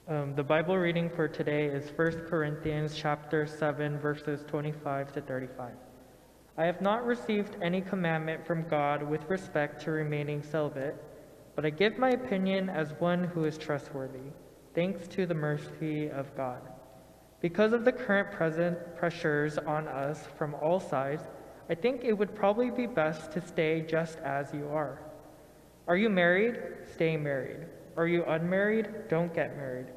The Bible reading for today is 1 Corinthians chapter 7, verses 25 to 35. I have not received any commandment from God with respect to remaining celibate, but I give my opinion as one who is trustworthy, thanks to the mercy of God. Because of the current present pressures on us from all sides, I think it would probably be best to stay just as you are. Are you married? Stay married. Are you unmarried? Don't get married.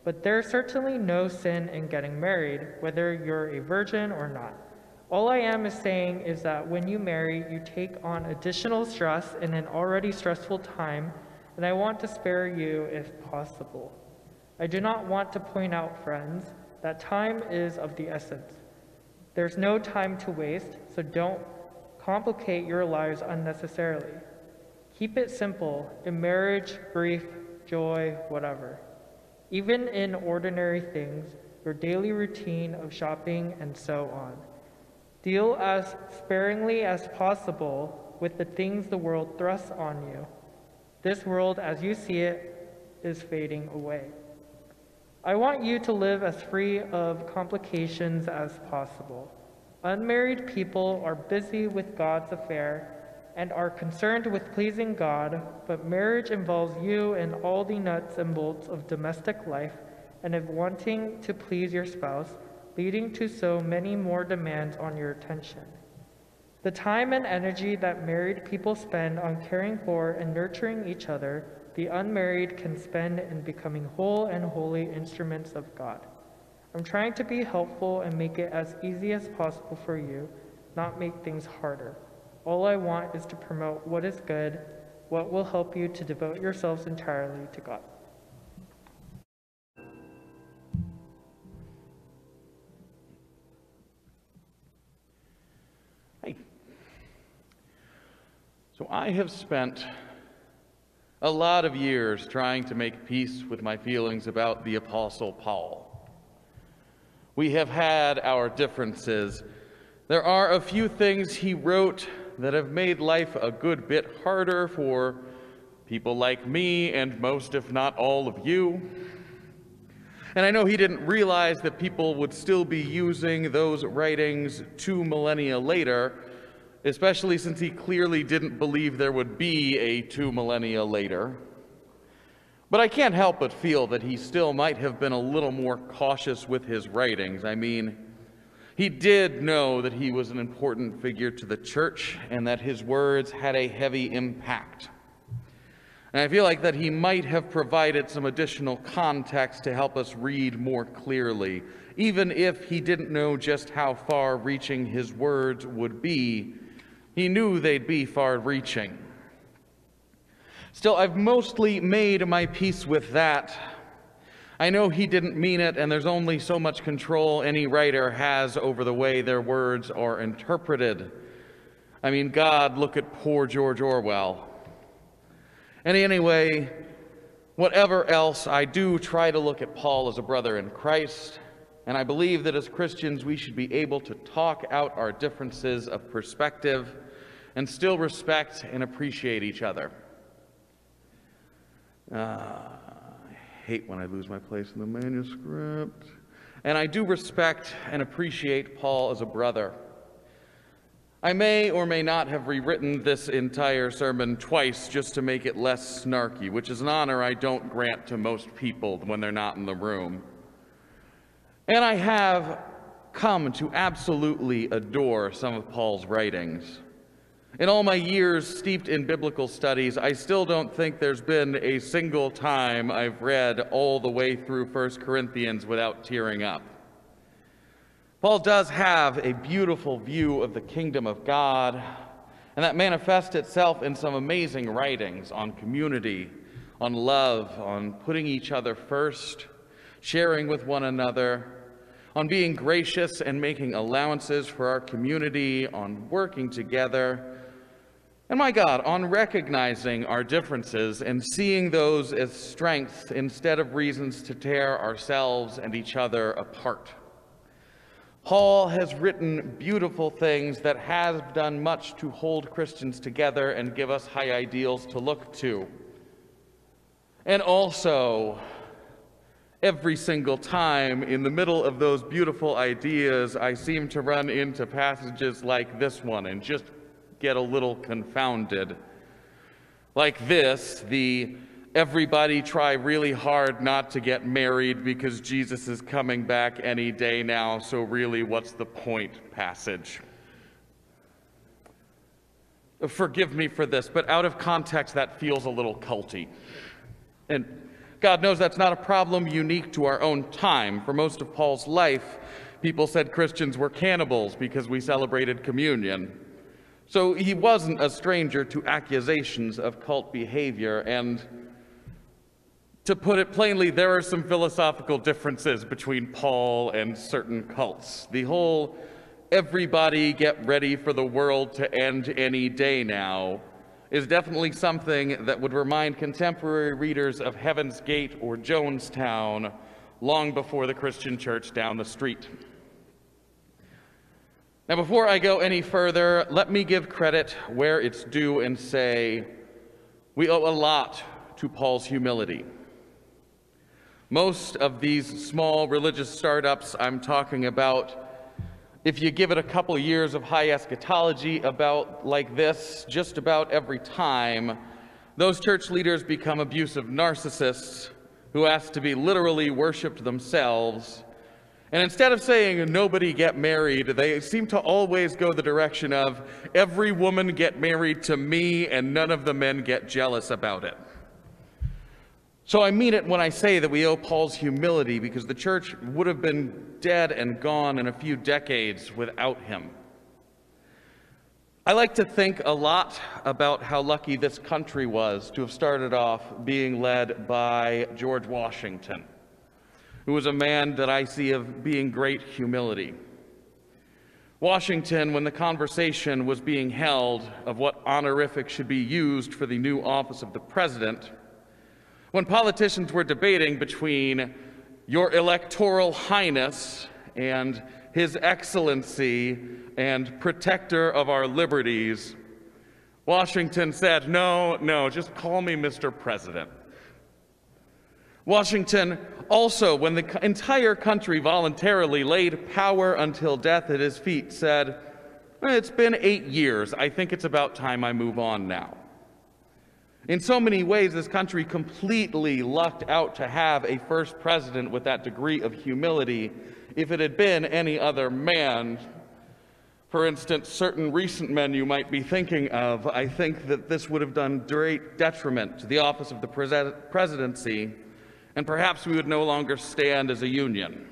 But there's certainly no sin in getting married, whether you're a virgin or not. All I am saying is that when you marry, you take on additional stress in an already stressful time, and I want to spare you if possible. I do not want to point out, friends, that time is of the essence. There's no time to waste, so don't complicate your lives unnecessarily. Keep it simple in marriage, grief, joy, whatever. Even in ordinary things, your daily routine of shopping and so on. Deal as sparingly as possible with the things the world thrusts on you. This world, as you see it, is fading away. I want you to live as free of complications as possible. Unmarried people are busy with God's affair and are concerned with pleasing God, but marriage involves you in all the nuts and bolts of domestic life and of wanting to please your spouse, leading to so many more demands on your attention. The time and energy that married people spend on caring for and nurturing each other, the unmarried can spend in becoming whole and holy instruments of God. I'm trying to be helpful and make it as easy as possible for you, not make things harder. All I want is to promote what is good, what will help you to devote yourselves entirely to God. Hey. So I have spent a lot of years trying to make peace with my feelings about the Apostle Paul. We have had our differences. There are a few things he wrote that have made life a good bit harder for people like me and most, if not all, of you. And I know he didn't realize that people would still be using those writings 2 millennia later, especially since he clearly didn't believe there would be a 2 millennia later. But I can't help but feel that he still might have been a little more cautious with his writings. I mean, he did know that he was an important figure to the church and that his words had a heavy impact. And I feel like that he might have provided some additional context to help us read more clearly, even if he didn't know just how far-reaching his words would be. He knew they'd be far-reaching. Still, I've mostly made my peace with that. I know he didn't mean it, and there's only so much control any writer has over the way their words are interpreted. I mean, God, look at poor George Orwell. And anyway, whatever else, I do try to look at Paul as a brother in Christ, and I believe that as Christians we should be able to talk out our differences of perspective and still respect and appreciate each other. I hate when I lose my place in the manuscript. And I do respect and appreciate Paul as a brother. I may or may not have rewritten this entire sermon twice just to make it less snarky, which is an honor I don't grant to most people when they're not in the room. And I have come to absolutely adore some of Paul's writings. In all my years steeped in biblical studies, I still don't think there's been a single time I've read all the way through 1 Corinthians without tearing up. Paul does have a beautiful view of the kingdom of God, and that manifests itself in some amazing writings on community, on love, on putting each other first, sharing with one another, on being gracious and making allowances for our community, on working together, and my God, on recognizing our differences and seeing those as strengths instead of reasons to tear ourselves and each other apart. Paul has written beautiful things that have done much to hold Christians together and give us high ideals to look to. And also, every single time in the middle of those beautiful ideas, I seem to run into passages like this one and just get a little confounded. Like this, the everybody try really hard not to get married because Jesus is coming back any day now, so really what's the point passage. Forgive me for this, but out of context that feels a little culty. And God knows that's not a problem unique to our own time. For most of Paul's life, people said Christians were cannibals because we celebrated communion. So he wasn't a stranger to accusations of cult behavior, and to put it plainly, there are some philosophical differences between Paul and certain cults. The whole everybody get ready for the world to end any day now is definitely something that would remind contemporary readers of Heaven's Gate or Jonestown long before the Christian church down the street. Now, before I go any further, let me give credit where it's due and say we owe a lot to Paul's humility. Most of these small religious startups I'm talking about, if you give it a couple years of high eschatology about like this, just about every time, those church leaders become abusive narcissists who ask to be literally worshipped themselves. And instead of saying, nobody get married, they seem to always go the direction of, every woman get married to me and none of the men get jealous about it. So I mean it when I say that we owe Paul's humility, because the church would have been dead and gone in a few decades without him. I like to think a lot about how lucky this country was to have started off being led by George Washington, who was a man that I see of being great humility. Washington, when the conversation was being held of what honorific should be used for the new office of the president, when politicians were debating between your electoral highness and his excellency and protector of our liberties, Washington said, no, just call me Mr. President. Washington also, when the entire country voluntarily laid power until death at his feet, said, it's been 8 years. I think it's about time I move on now. In so many ways, this country completely lucked out to have a first president with that degree of humility. If it had been any other man, for instance, certain recent men you might be thinking of, I think that this would have done great detriment to the office of the presidency, and perhaps we would no longer stand as a union.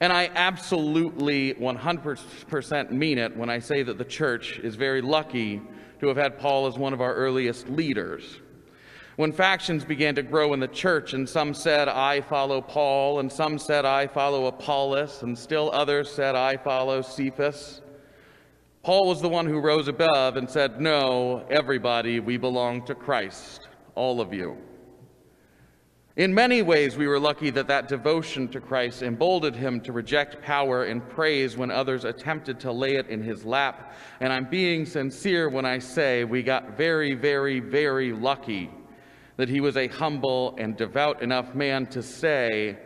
And I absolutely 100% mean it when I say that the church is very lucky to have had Paul as one of our earliest leaders. When factions began to grow in the church, and some said, I follow Paul, and some said, I follow Apollos, and still others said, I follow Cephas, Paul was the one who rose above and said, no, everybody, we belong to Christ, all of you. In many ways, we were lucky that that devotion to Christ emboldened him to reject power and praise when others attempted to lay it in his lap. And I'm being sincere when I say we got very, very, very lucky that he was a humble and devout enough man to say,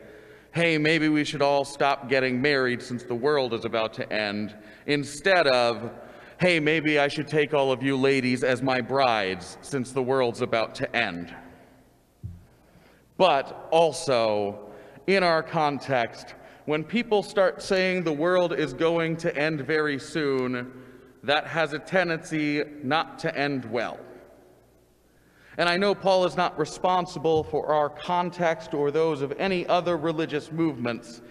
hey, maybe we should all stop getting married since the world is about to end, instead of, hey, maybe I should take all of you ladies as my brides since the world's about to end. But also, in our context, when people start saying the world is going to end very soon, that has a tendency not to end well. And I know Paul is not responsible for our context or those of any other religious movements,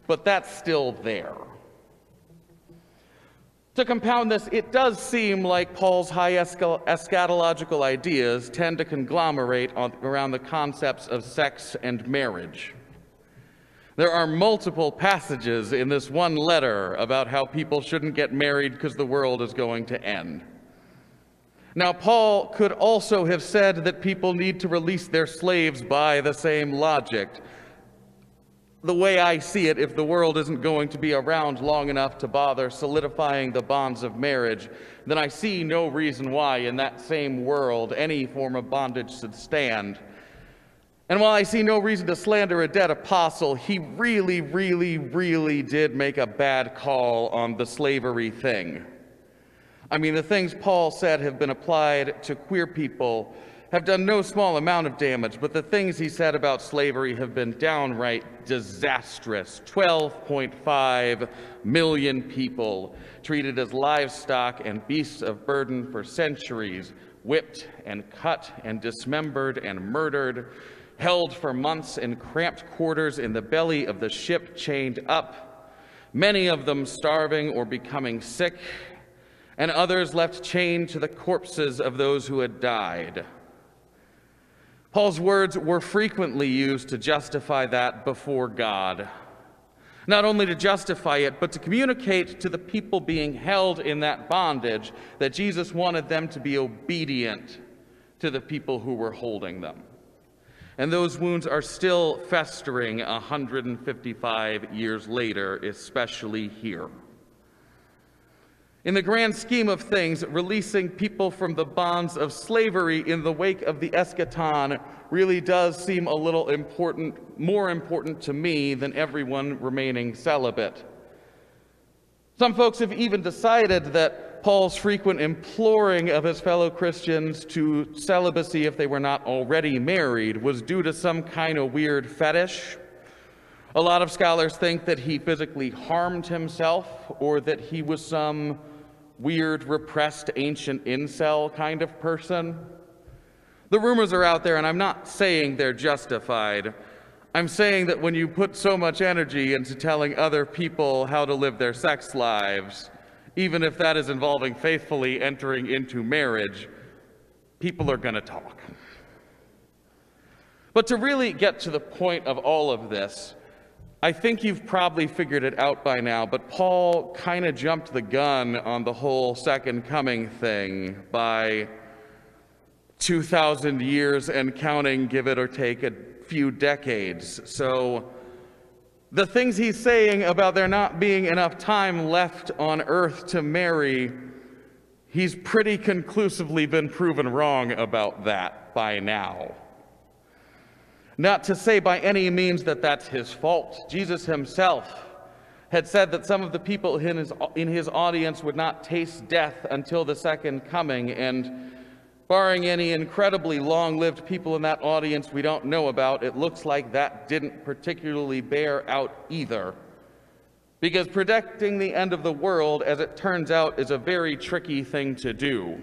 but that's still there. To compound this, it does seem like Paul's high eschatological ideas tend to conglomerate around the concepts of sex and marriage. There are multiple passages in this one letter about how people shouldn't get married because the world is going to end. Now, Paul could also have said that people need to release their slaves by the same logic. The way I see it, if the world isn't going to be around long enough to bother solidifying the bonds of marriage, then I see no reason why in that same world any form of bondage should stand. And while I see no reason to slander a dead apostle, he really did make a bad call on the slavery thing. I mean, the things Paul said have been applied to queer people have done no small amount of damage, but the things he said about slavery have been downright disastrous. 12.5 million people treated as livestock and beasts of burden for centuries, whipped and cut and dismembered and murdered, held for months in cramped quarters in the belly of the ship, chained up, many of them starving or becoming sick, and others left chained to the corpses of those who had died. Paul's words were frequently used to justify that before God. Not only to justify it, but to communicate to the people being held in that bondage that Jesus wanted them to be obedient to the people who were holding them. And those wounds are still festering 155 years later, especially here. In the grand scheme of things, releasing people from the bonds of slavery in the wake of the eschaton really does seem a little more important to me than everyone remaining celibate. Some folks have even decided that Paul's frequent imploring of his fellow Christians to celibacy if they were not already married was due to some kind of weird fetish. A lot of scholars think that he physically harmed himself, or that he was some weird, repressed, ancient incel kind of person. The rumors are out there, and I'm not saying they're justified. I'm saying that when you put so much energy into telling other people how to live their sex lives, even if that is involving faithfully entering into marriage, people are going to talk. But to really get to the point of all of this, I think you've probably figured it out by now, but Paul kind of jumped the gun on the whole second coming thing by 2,000 years and counting, give it or take a few decades. So the things he's saying about there not being enough time left on earth to marry, he's pretty conclusively been proven wrong about that by now. Not to say by any means that that's his fault. Jesus himself had said that some of the people in his audience would not taste death until the second coming, and barring any incredibly long-lived people in that audience we don't know about, it looks like that didn't particularly bear out either. Because predicting the end of the world, as it turns out, is a very tricky thing to do.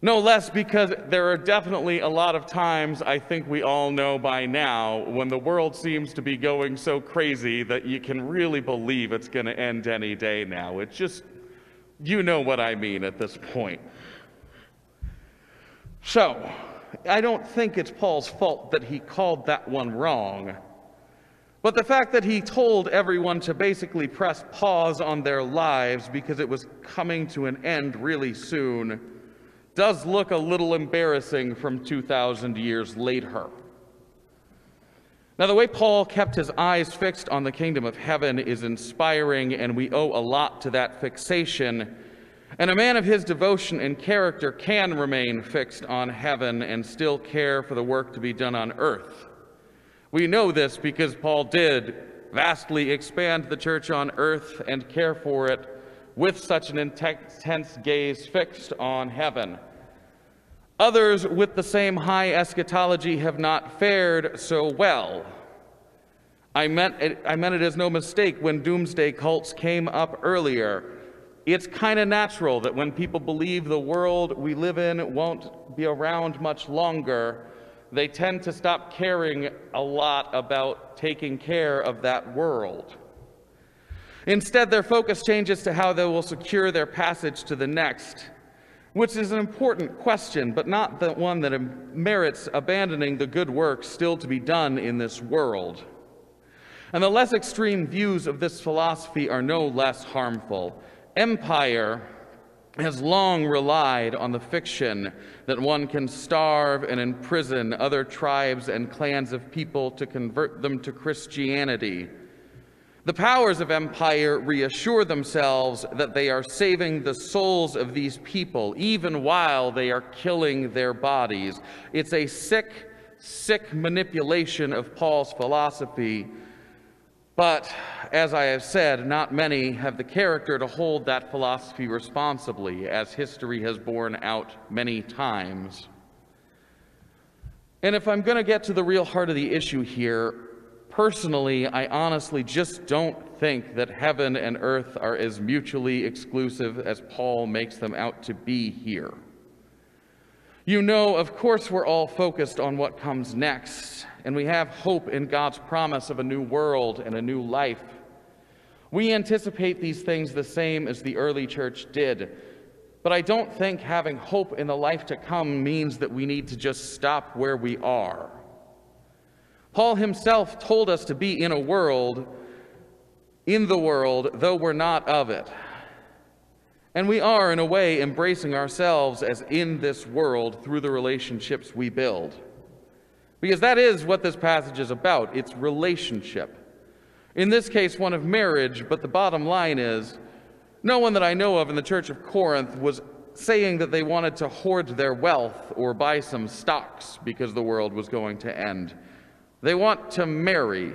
No less because there are definitely a lot of times, I think we all know by now, when the world seems to be going so crazy that you can really believe it's going to end any day now. It's just, you know what I mean at this point. So, I don't think it's Paul's fault that he called that one wrong. But the fact that he told everyone to basically press pause on their lives because it was coming to an end really soon does look a little embarrassing from 2,000 years later. Now, the way Paul kept his eyes fixed on the kingdom of heaven is inspiring, and we owe a lot to that fixation. And a man of his devotion and character can remain fixed on heaven and still care for the work to be done on earth. We know this because Paul did vastly expand the church on earth and care for it with such an intense gaze fixed on heaven. Others with the same high eschatology have not fared so well. I meant it as no mistake when doomsday cults came up earlier. It's kind of natural that when people believe the world we live in won't be around much longer, they tend to stop caring a lot about taking care of that world. Instead, their focus changes to how they will secure their passage to the next, which is an important question, but not the one that merits abandoning the good work still to be done in this world. And the less extreme views of this philosophy are no less harmful. Empire has long relied on the fiction that one can starve and imprison other tribes and clans of people to convert them to Christianity. The powers of empire reassure themselves that they are saving the souls of these people, even while they are killing their bodies. It's a sick, sick manipulation of Paul's philosophy. But, as I have said, not many have the character to hold that philosophy responsibly, as history has borne out many times. And if I'm going to get to the real heart of the issue here, personally, I honestly just don't think that heaven and earth are as mutually exclusive as Paul makes them out to be here. You know, of course, we're all focused on what comes next, and we have hope in God's promise of a new world and a new life. We anticipate these things the same as the early church did, but I don't think having hope in the life to come means that we need to just stop where we are. Paul himself told us to be in the world, though we're not of it. And we are, in a way, embracing ourselves as in this world through the relationships we build. Because that is what this passage is about. It's relationship. In this case, one of marriage, but the bottom line is, no one that I know of in the Church of Corinth was saying that they wanted to hoard their wealth or buy some stocks because the world was going to end. They want to marry.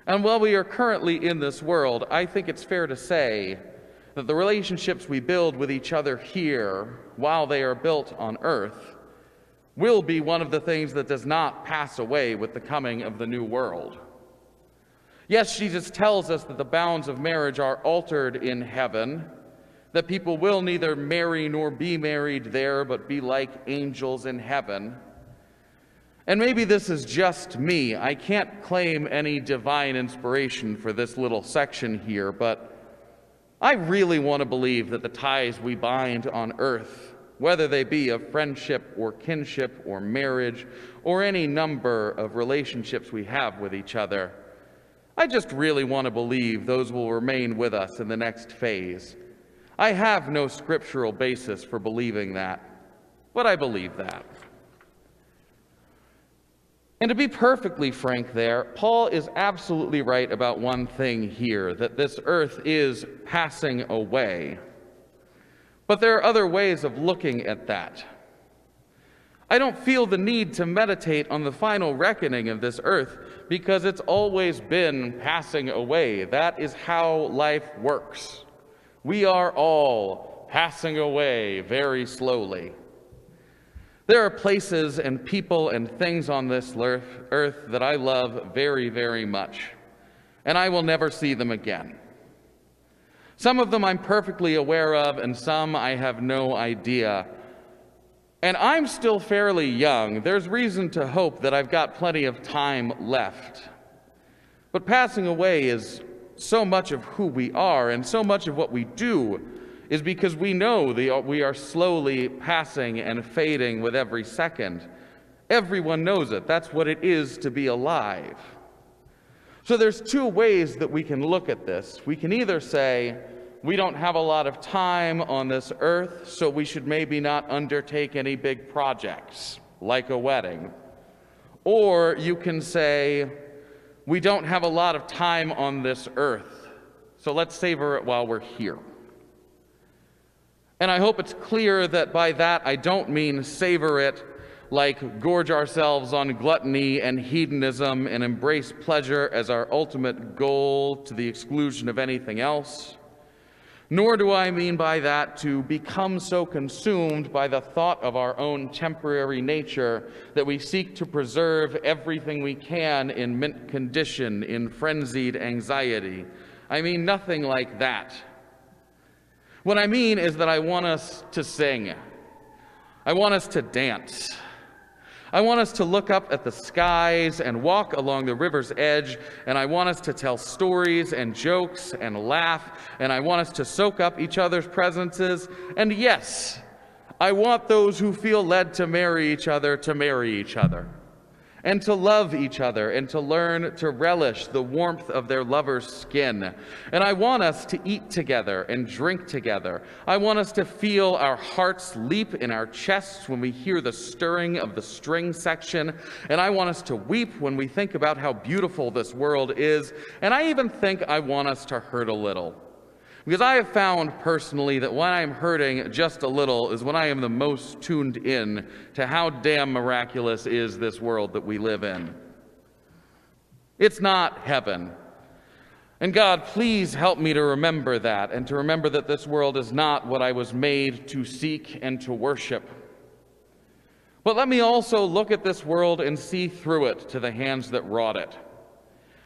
And while we are currently in this world, I think it's fair to say that the relationships we build with each other here, while they are built on earth, will be one of the things that does not pass away with the coming of the new world. Yes, Jesus tells us that the bounds of marriage are altered in heaven, that people will neither marry nor be married there, but be like angels in heaven. And maybe this is just me. I can't claim any divine inspiration for this little section here, but I really want to believe that the ties we bind on earth, whether they be of friendship or kinship or marriage or any number of relationships we have with each other, I just really want to believe those will remain with us in the next phase. I have no scriptural basis for believing that, but I believe that. And to be perfectly frank there, Paul is absolutely right about one thing here, that this earth is passing away. But there are other ways of looking at that. I don't feel the need to meditate on the final reckoning of this earth because it's always been passing away. That is how life works. We are all passing away very slowly. There are places and people and things on this earth that I love very, very much, and I will never see them again. Some of them I'm perfectly aware of, and some I have no idea. And I'm still fairly young. There's reason to hope that I've got plenty of time left. But passing away is so much of who we are, and so much of what we do is because we know we are slowly passing and fading with every second. Everyone knows it. That's what it is to be alive. So there's two ways that we can look at this. We can either say, we don't have a lot of time on this earth, so we should maybe not undertake any big projects, like a wedding. Or you can say, we don't have a lot of time on this earth, so let's savor it while we're here. And I hope it's clear that by that I don't mean savor it like gorge ourselves on gluttony and hedonism and embrace pleasure as our ultimate goal to the exclusion of anything else. Nor do I mean by that to become so consumed by the thought of our own temporary nature that we seek to preserve everything we can in mint condition, in frenzied anxiety. I mean nothing like that. What I mean is that I want us to sing. I want us to dance. I want us to look up at the skies and walk along the river's edge, and I want us to tell stories and jokes and laugh, and I want us to soak up each other's presences. And yes, I want those who feel led to marry each other to marry each other, and to love each other, and to learn to relish the warmth of their lover's skin. And I want us to eat together and drink together. I want us to feel our hearts leap in our chests when we hear the stirring of the string section. And I want us to weep when we think about how beautiful this world is. And I even think I want us to hurt a little. Because I have found personally that when I'm hurting just a little is when I am the most tuned in to how damn miraculous is this world that we live in. It's not heaven. And God, please help me to remember that, and to remember that this world is not what I was made to seek and to worship. But let me also look at this world and see through it to the hands that wrought it.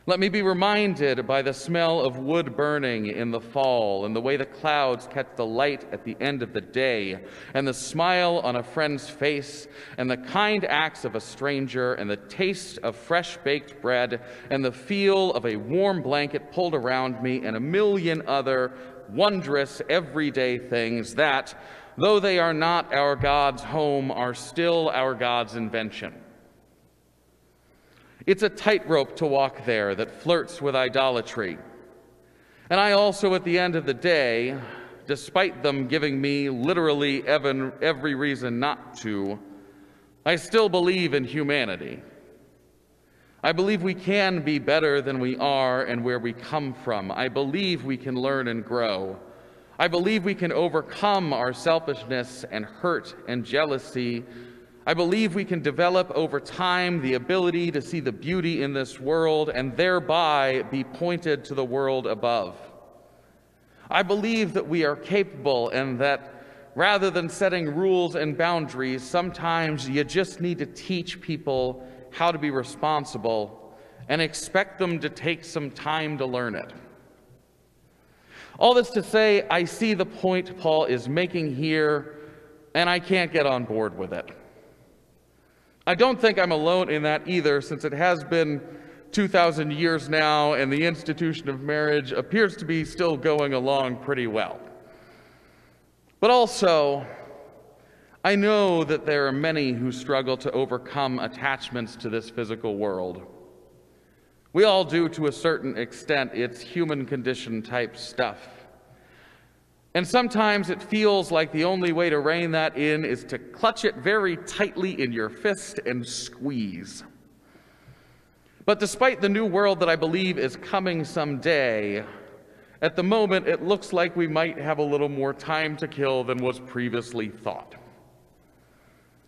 Let me be reminded by the smell of wood burning in the fall, and the way the clouds catch the light at the end of the day, and the smile on a friend's face, and the kind acts of a stranger, and the taste of fresh-baked bread, and the feel of a warm blanket pulled around me, and a million other wondrous everyday things that, though they are not our God's home, are still our God's invention. It's a tightrope to walk there that flirts with idolatry. And I also, at the end of the day, despite them giving me literally every reason not to, I still believe in humanity. I believe we can be better than we are and where we come from. I believe we can learn and grow. I believe we can overcome our selfishness and hurt and jealousy. I believe we can develop over time the ability to see the beauty in this world and thereby be pointed to the world above. I believe that we are capable and that rather than setting rules and boundaries, sometimes you just need to teach people how to be responsible and expect them to take some time to learn it. All this to say, I see the point Paul is making here, and I can't get on board with it. I don't think I'm alone in that either, since it has been 2,000 years now, and the institution of marriage appears to be still going along pretty well. But also, I know that there are many who struggle to overcome attachments to this physical world. We all do to a certain extent. It's human condition type stuff. And sometimes it feels like the only way to rein that in is to clutch it very tightly in your fist and squeeze. But despite the new world that I believe is coming someday, at the moment it looks like we might have a little more time to kill than was previously thought.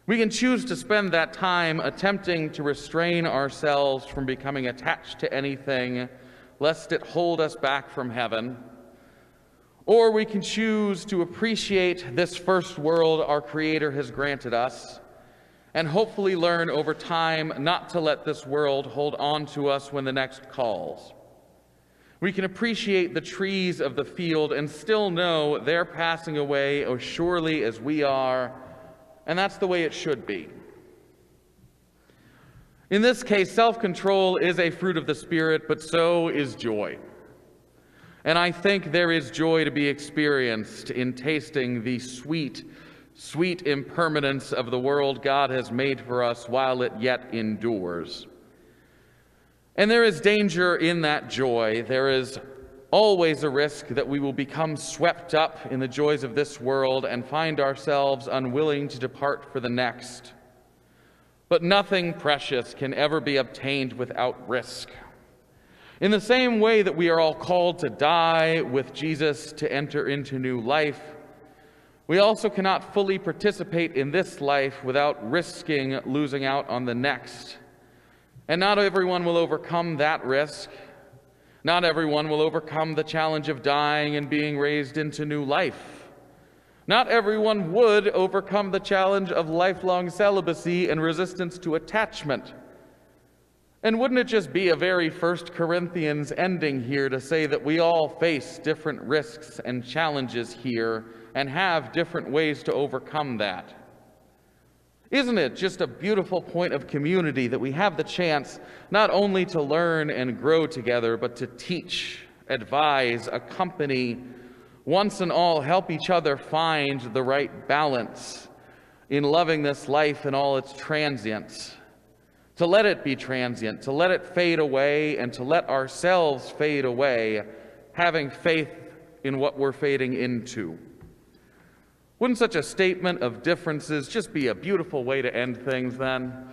We can choose to spend that time attempting to restrain ourselves from becoming attached to anything, lest it hold us back from heaven. Or we can choose to appreciate this first world our Creator has granted us, and hopefully learn over time not to let this world hold on to us when the next calls. We can appreciate the trees of the field and still know they're passing away as surely as we are, and that's the way it should be. In this case, self-control is a fruit of the Spirit, but so is joy. And I think there is joy to be experienced in tasting the sweet, sweet impermanence of the world God has made for us while it yet endures. And there is danger in that joy. There is always a risk that we will become swept up in the joys of this world and find ourselves unwilling to depart for the next. But nothing precious can ever be obtained without risk. In the same way that we are all called to die with Jesus to enter into new life, we also cannot fully participate in this life without risking losing out on the next. And not everyone will overcome that risk. Not everyone will overcome the challenge of dying and being raised into new life. Not everyone would overcome the challenge of lifelong celibacy and resistance to attachment. And wouldn't it just be a very 1 Corinthians ending here to say that we all face different risks and challenges here and have different ways to overcome that? Isn't it just a beautiful point of community that we have the chance not only to learn and grow together, but to teach, advise, accompany, once and all help each other find the right balance in loving this life and all its transience? To let it be transient, to let it fade away, and to let ourselves fade away, having faith in what we're fading into. Wouldn't such a statement of differences just be a beautiful way to end things then?